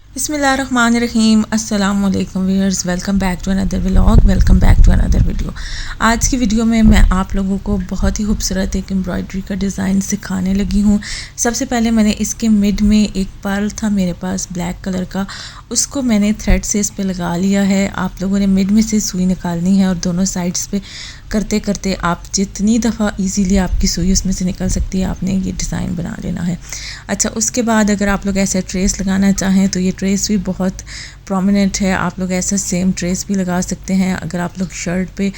बिस्मिल्लाहिर्रहमानिर्रहीम अस्सलाम वालेकुम viewers, welcome back to another vlog, welcome back to another video. आज की वीडियो में मैं आप लोगों को बहुत ही खूबसूरत एक एम्ब्रॉयडरी का डिज़ाइन सिखाने लगी हूँ। सबसे पहले मैंने इसके मिड में एक पर्ल था मेरे पास ब्लैक कलर का, उसको मैंने थ्रेड से इस पे लगा लिया है। आप लोगों ने मिड में से सुई निकालनी है और दोनों साइड्स पे करते करते आप जितनी दफ़ा इजीली आपकी सुई उसमें से निकल सकती है आपने ये डिज़ाइन बना लेना है। अच्छा, उसके बाद अगर आप लोग ऐसे ट्रेस लगाना चाहें तो ये ट्रेस भी बहुत प्रोमिनेंट है। आप लोग ऐसा सेम ट्रेस भी लगा सकते हैं। अगर आप लोग शर्ट पे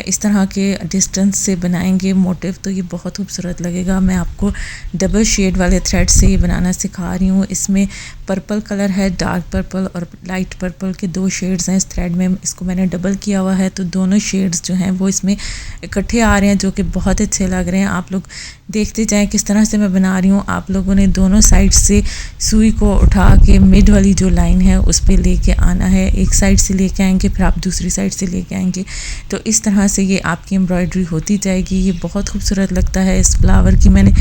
इस तरह के डिस्टेंस से बनाएंगे मोटिव तो ये बहुत खूबसूरत लगेगा। मैं आपको डबल शेड वाले थ्रेड से ये बनाना सिखा रही हूँ। इसमें पर्पल कलर है, डार्क पर्पल और लाइट पर्पल के दो शेड्स हैं इस थ्रेड में। इसको मैंने डबल किया हुआ है तो दोनों शेड्स जो हैं वो इसमें इकट्ठे आ रहे हैं, जो कि बहुत अच्छे लग रहे हैं। आप लोग देखते जाएं किस तरह से मैं बना रही हूँ। आप लोगों ने दोनों साइड से सुई को उठा के मिड वाली जो लाइन है उस पर लेके आना है। एक साइड से लेके आएंगे फिर आप दूसरी साइड से लेके आएंगे, तो इस तरह से ये आपकी एम्ब्रॉयडरी होती जाएगी। ये बहुत खूबसूरत लगता है। इस फ्लावर की मैंने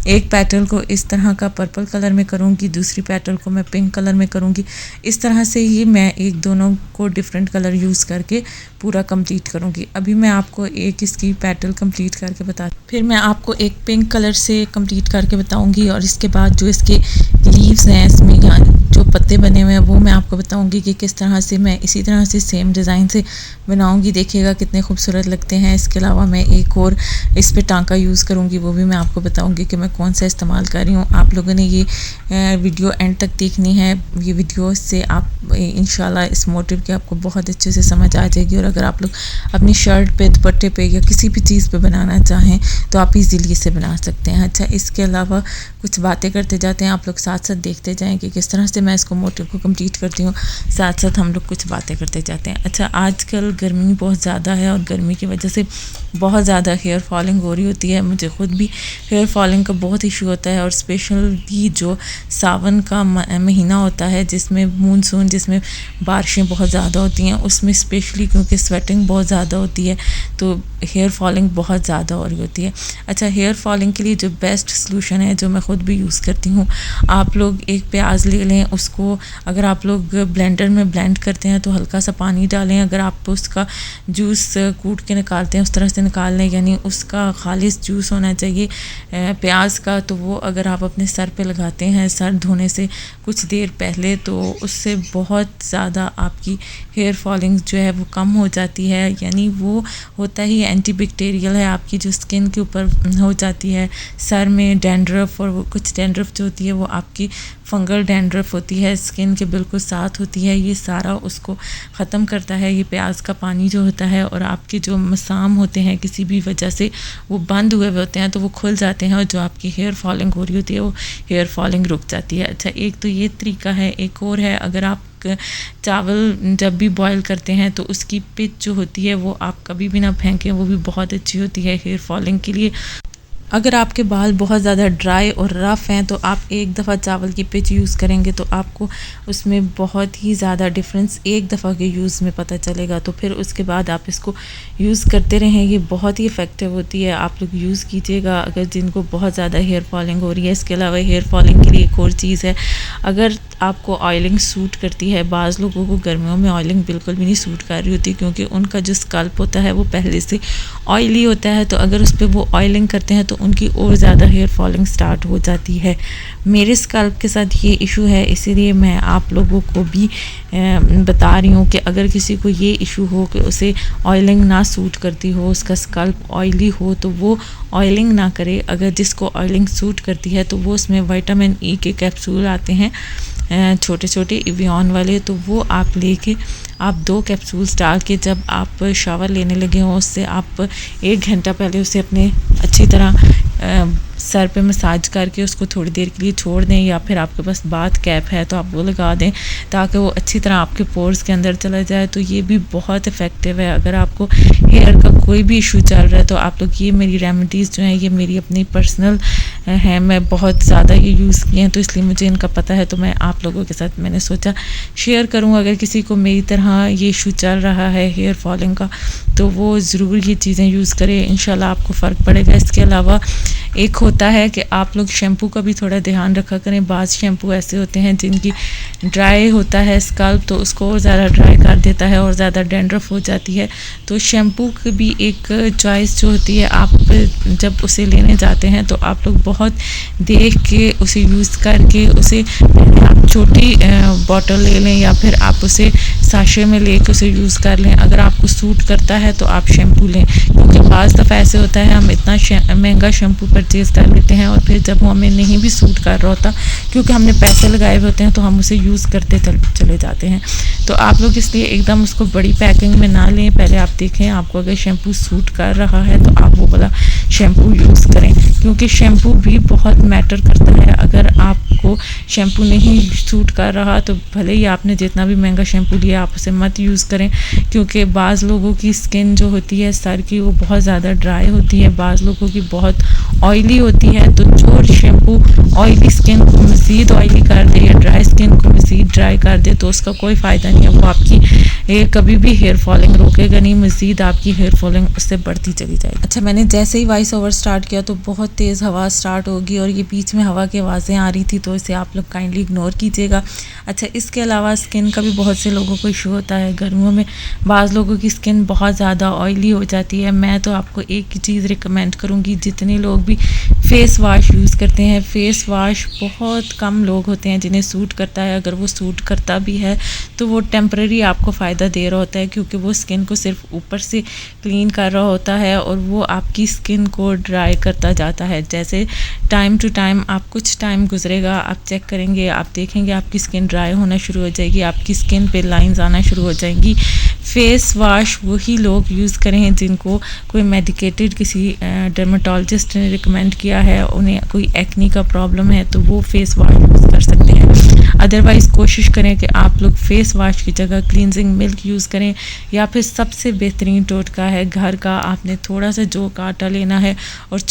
एक पेटल को इस तरह का पर्पल कलर में करूँगी, दूसरी पेटल को मैं पिंक कलर में करूँगी। इस तरह से ही मैं एक दोनों को डिफरेंट कलर यूज़ करके पूरा कंप्लीट करूँगी। अभी मैं आपको एक इसकी पेटल कंप्लीट करके फिर मैं आपको एक पिंक कलर से कंप्लीट करके बताऊँगी और इसके बाद जो इसके लीव्स हैं, इसमें जो पत्ते बने हुए हैं वो मैं आपको बताऊंगी कि किस तरह से मैं इसी तरह से सेम डिज़ाइन से बनाऊंगी। देखिएगा कितने खूबसूरत लगते हैं। इसके अलावा मैं एक और इस पे टांका यूज़ करूंगी, वो भी मैं आपको बताऊंगी कि मैं कौन सा इस्तेमाल कर रही हूँ। आप लोगों ने ये वीडियो एंड तक देखनी है। ये वीडियो से आप इंशाल्लाह इस मोटिव की आपको बहुत अच्छे से समझ आ जाएगी। और अगर आप लोग अपनी शर्ट पे, दुपट्टे पे या किसी भी चीज़ पे बनाना चाहें तो आप इजीली इसे बना सकते हैं। अच्छा, इसके अलावा कुछ बातें करते जाते हैं, आप लोग साथ साथ देखते जाएँ कि किस तरह से मैं इसको मोटिव को कंप्लीट करती हूँ। साथ साथ हम लोग कुछ बातें करते जाते हैं। अच्छा, आजकल गर्मी बहुत ज़्यादा है और गर्मी की वजह से बहुत ज़्यादा हेयर फॉलिंग हो रही होती है। मुझे ख़ुद भी हेयर फॉलिंग का बहुत इशू होता है और स्पेशली जो सावन का महीना होता है जिसमें मानसून, जिसमें बारिशें बहुत ज़्यादा होती हैं, उसमें स्पेशली क्योंकि स्वेटिंग बहुत ज़्यादा होती है तो हेयर फॉलिंग बहुत ज़्यादा हो रही होती है। अच्छा, हेयर फॉलिंग के लिए जो बेस्ट सलूशन है जो मैं ख़ुद भी यूज़ करती हूँ, आप लोग एक प्याज ले लें, उसको अगर आप लोग ब्लेंडर में ब्लेंड करते हैं तो हल्का सा पानी डालें। अगर आप उसका जूस कूट के निकालते हैं उस तरह से निकाल लें, यानी उसका खालिस जूस होना चाहिए प्याज का। तो वो अगर आप अपने सर पे लगाते हैं सर धोने से कुछ देर पहले तो उससे बहुत ज़्यादा आपकी हेयर फॉलिंग जो है वो कम हो जाती है। यानी वो होता ही एंटीबैक्टीरियल है, आपकी जो स्किन के ऊपर हो जाती है। सर में डैंड्रफ और कुछ डैंड्रफ जो होती है वो आपकी फंगल डैंड्रफ होती है, स्किन के बिल्कुल साथ होती है, ये सारा उसको ख़त्म करता है ये प्याज का पानी जो होता है। और आपके जो मसाम होते हैं किसी भी वजह से वो बंद हुए होते हैं तो वो खुल जाते हैं और जो आपकी हेयर फॉलिंग हो रही होती है वो हेयर फॉलिंग रुक जाती है। अच्छा, एक तो ये तरीका है। एक और है, अगर आप चावल जब भी बॉईल करते हैं तो उसकी पिच जो होती है वो आप कभी भी ना फेंकें, वो भी बहुत अच्छी होती है हेयर फॉलिंग के लिए। अगर आपके बाल बहुत ज़्यादा ड्राई और रफ़ हैं तो आप एक दफ़ा चावल की पिच यूज़ करेंगे तो आपको उसमें बहुत ही ज़्यादा डिफरेंस एक दफ़ा के यूज़ में पता चलेगा। तो फिर उसके बाद आप इसको यूज़ करते रहें, ये बहुत ही इफ़ेक्टिव होती है। आप लोग यूज़ कीजिएगा अगर जिनको बहुत ज़्यादा हेयर फॉलिंग हो रही है। इसके अलावा हेयर फॉलिंग के लिए एक और चीज़ है, अगर आपको ऑयलिंग सूट करती है, बाज़ लोगों को गर्मियों में ऑयलिंग बिल्कुल भी नहीं सूट कर रही होती क्योंकि उनका जो स्कल्प होता है वो पहले से ऑयली होता है, तो अगर उस पर वो ऑयलिंग करते हैं तो उनकी और ज़्यादा हेयर फॉलिंग स्टार्ट हो जाती है। मेरे स्कल्प के साथ ये इशू है, इसीलिए मैं आप लोगों को भी बता रही हूँ कि अगर किसी को ये इशू हो कि उसे ऑयलिंग ना सूट करती हो, उसका स्कल्प ऑयली हो, तो वो ऑयलिंग ना करे। अगर जिसको ऑयलिंग सूट करती है तो वो उसमें विटामिन ई के कैप्सूल आते हैं छोटे छोटे एवियन वाले, तो वो आप लेके आप 2 कैप्सूल्स डाल के जब आप शावर लेने लगे हो उससे आप 1 घंटा पहले उसे अपने अच्छी तरह सर पे मसाज करके उसको थोड़ी देर के लिए छोड़ दें, या फिर आपके पास बाथ कैप है तो आप वो लगा दें ताकि वो अच्छी तरह आपके पोर्स के अंदर चला जाए। तो ये भी बहुत इफ़ेक्टिव है। अगर आपको हेयर का कोई भी इशू चल रहा है तो आप लोग ये मेरी रेमेडीज़ जो हैं ये मेरी अपनी पर्सनल हैं, मैं बहुत ज़्यादा ये यूज़ किए हैं तो इसलिए मुझे इनका पता है, तो मैं आप लोगों के साथ मैंने सोचा शेयर करूँ। अगर किसी को मेरी तरह ये इशू चल रहा है हेयर फॉलिंग का तो वो ज़रूर ये चीज़ें यूज़ करें, इंशाल्लाह आपको फ़र्क पड़ेगा। इसके अलावा एक होता है कि आप लोग शैम्पू का भी थोड़ा ध्यान रखा करें। बाज़ शैम्पू ऐसे होते हैं जिनकी ड्राई होता है स्कल्प, तो उसको और ज़्यादा ड्राई कर देता है और ज़्यादा डैंड्रफ हो जाती है। तो शैम्पू की भी एक चॉइस जो होती है, आप जब उसे लेने जाते हैं तो आप लोग बहुत देख के उसे यूज़ करके उसे आप छोटी बॉटल ले लें या फिर आप उसे साशे में लेके उसे यूज़ कर लें। अगर आपको सूट करता है तो आप शैम्पू लें, क्योंकि बाज़ दफ़ा ऐसे होता है हम इतना महंगा शैम्पू परचेज़ कर लेते हैं और फिर जब वो हमें नहीं भी सूट कर रहा होता, क्योंकि हमने पैसे लगाए हुए होते हैं, तो हम उसे यूज़ करते चले जाते हैं। तो आप लोग इसलिए एकदम उसको बड़ी पैकिंग में ना लें। पहले आप देखें आपको अगर शैम्पू सूट कर रहा है तो आप वो वाला शैम्पू यूज़ करें, क्योंकि शैम्पू भी बहुत मैटर करता है। अगर आपको शैम्पू नहीं सूट कर रहा तो भले ही आपने जितना भी महंगा शैम्पू लिया आप उसे मत यूज़ करें, क्योंकि बाज़ लोगों की स्किन जो होती है सर की वो बहुत ज़्यादा ड्राई होती है, बाज़ लोगों की बहुत ऑयली होती है। तो जो शैम्पू ऑयली स्किन को मज़ीद ऑयली कर दे या ड्राई स्किन को मज़ीद ड्राई कर दे तो उसका कोई फ़ायदा नहीं है। वो आपकी कभी भी हेयर फॉलिंग रोकेगा नहीं, मज़ीद आपकी हेयर फॉलिंग उससे बढ़ती चली जाएगी। अच्छा, मैंने जैसे ही वॉइस ओवर स्टार्ट किया तो बहुत तेज़ हवा स्टार्ट होगी और ये बीच में हवा की आवाज़ें आ रही थी, तो इसे आप लोग काइंडली इग्नोर कीजिएगा। अच्छा, इसके अलावा स्किन का भी बहुत से लोगों को इशू होता है। गर्मियों में बाज़ लोगों की स्किन बहुत ज़्यादा ऑयली हो जाती है। मैं तो आपको एक ही चीज़ रिकमेंड करूँगी, जितने लोग भी फेस वाश यूज़ करते हैं, फेस वाश बहुत कम लोग होते हैं जिन्हें सूट करता है। अगर वो सूट करता भी है तो वो टेम्परेरी आपको फ़ायदा दे रहा होता है, क्योंकि वो स्किन को सिर्फ ऊपर से क्लीन कर रहा होता है और वो आपकी स्किन को ड्राई करता जाता है। जैसे टाइम टू टाइम आप कुछ टाइम गुजरेगा, आप चेक करेंगे, आप देखेंगे आपकी स्किन ड्राई होना शुरू हो जाएगी, आपकी स्किन पे लाइंस आना शुरू हो जाएंगी। फेस वाश वही लोग यूज़ करें जिनको कोई मेडिकेटेड किसी डर्मेटोलॉजिस्ट ने रिकमेंड किया है, उन्हें कोई एक्नी का प्रॉब्लम है तो वो फेस वाश यूज़ कर सकते हैं। अदरवाइज़ कोशिश करें कि आप लोग फेस वाश की जगह क्लींजिंग मिल्क यूज़ करें, या फिर सबसे बेहतरीन टोटका है घर का, आपने थोड़ा सा जौ का आटा लेना है और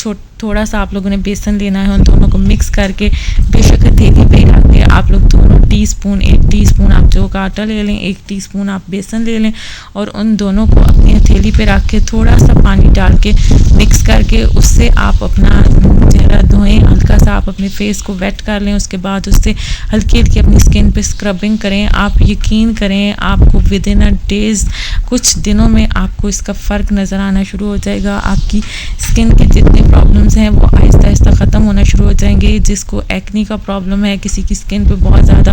थोड़ा सा आप लोगों ने बेसन लेना है, उन दोनों को मिक्स करके बेशक हथेली पे रख के आप लोग दोनों टीस्पून, 1 टीस्पून आप जौ का आटा ले लें, 1 टीस्पून आप बेसन ले लें और उन दोनों को अपनी हथेली पे रख के थोड़ा सा पानी डाल के मिक्स करके उससे आप अपना चेहरा धोएं, हल्का सा आप अपने फेस को वेट कर लें। उसके बाद उससे हल्की हल्की अपनी स्किन पे स्क्रबिंग करें। आप यकीन करें आपको विद इन अ डेज़, कुछ दिनों में आपको इसका फ़र्क नज़र आना शुरू हो जाएगा। आपकी स्किन के जितने प्रॉब्लम्स हैं वो आहिस्ता आहिस्ता ख़त्म होना शुरू हो जाएंगे। जिसको एक्नी का प्रॉब्लम है, किसी की स्किन पे बहुत ज़्यादा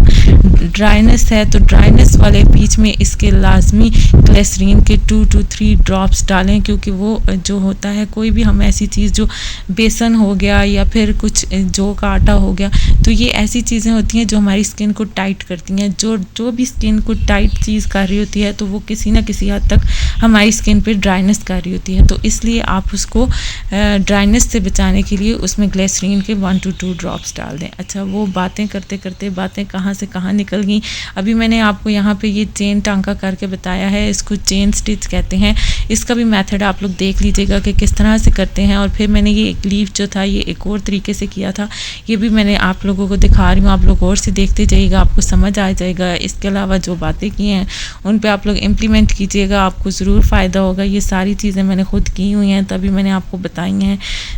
ड्राइनेस है, तो ड्राइनेस वाले बीच में इसके लाजमी ग्लिसरीन के 2 to 3 ड्रॉप्स डालें, क्योंकि वो जो होता है कोई भी हम ऐसी चीज़ जो बेसन हो गया या फिर कुछ जौ का आटा हो गया, तो ये ऐसी चीज़ें होती हैं जो हमारी स्किन को टाइट करती हैं। जो भी स्किन को टाइट चीज़ कर रही होती है तो वो किसी ना किसी हद तक हमारी स्किन पे ड्राइनेस कर रही होती है। तो इसलिए आप उसको ड्राइनेस से बचाने के लिए उसमें ग्लिसरीन के 1 to 2 ड्रॉप्स डाल दें। अच्छा, वो बातें करते करते बातें कहाँ से कहाँ निकल गई। अभी मैंने आपको यहाँ पे ये चेन टांका करके बताया है, इसको चेन स्टिच कहते हैं। इसका भी मेथड आप लोग देख लीजिएगा कि किस तरह से करते हैं। और फिर मैंने ये एक लीफ जो था ये एक और तरीके से किया था, ये भी मैंने आप लोगों को दिखा रही हूँ, आप लोग और से देखते जाइएगा, आपको समझ आ जाएगा। इसके अलावा जो बातें की हैं उन पे आप लोग इम्प्लीमेंट कीजिएगा, आपको ज़रूर फ़ायदा होगा। ये सारी चीज़ें मैंने खुद की हुई हैं, तभी मैंने आपको बताई हैं।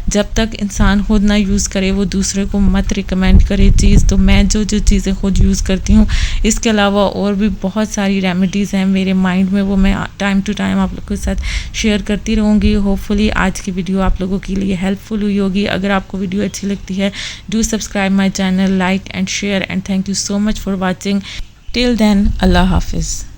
जब तक इंसान खुद ना यूज़ करे वो दूसरे को मत रिकमेंड करे चीज़। तो मैं जो चीज़ें खुद यूज़ करती हूँ, इसके अलावा और भी बहुत सारी रेमेडीज़ हैं मेरे माइंड में, वो मैं टाइम टू टाइम आप लोगों के साथ शेयर करती रहूँगी। होपफुली आज की वीडियो आप लोगों के लिए हेल्पफुल हुई होगी। अगर आपको वीडियो अच्छी लगती है, do subscribe my channel, like and share, and thank you so much for watching. Till then, अल्लाह हाफिज़।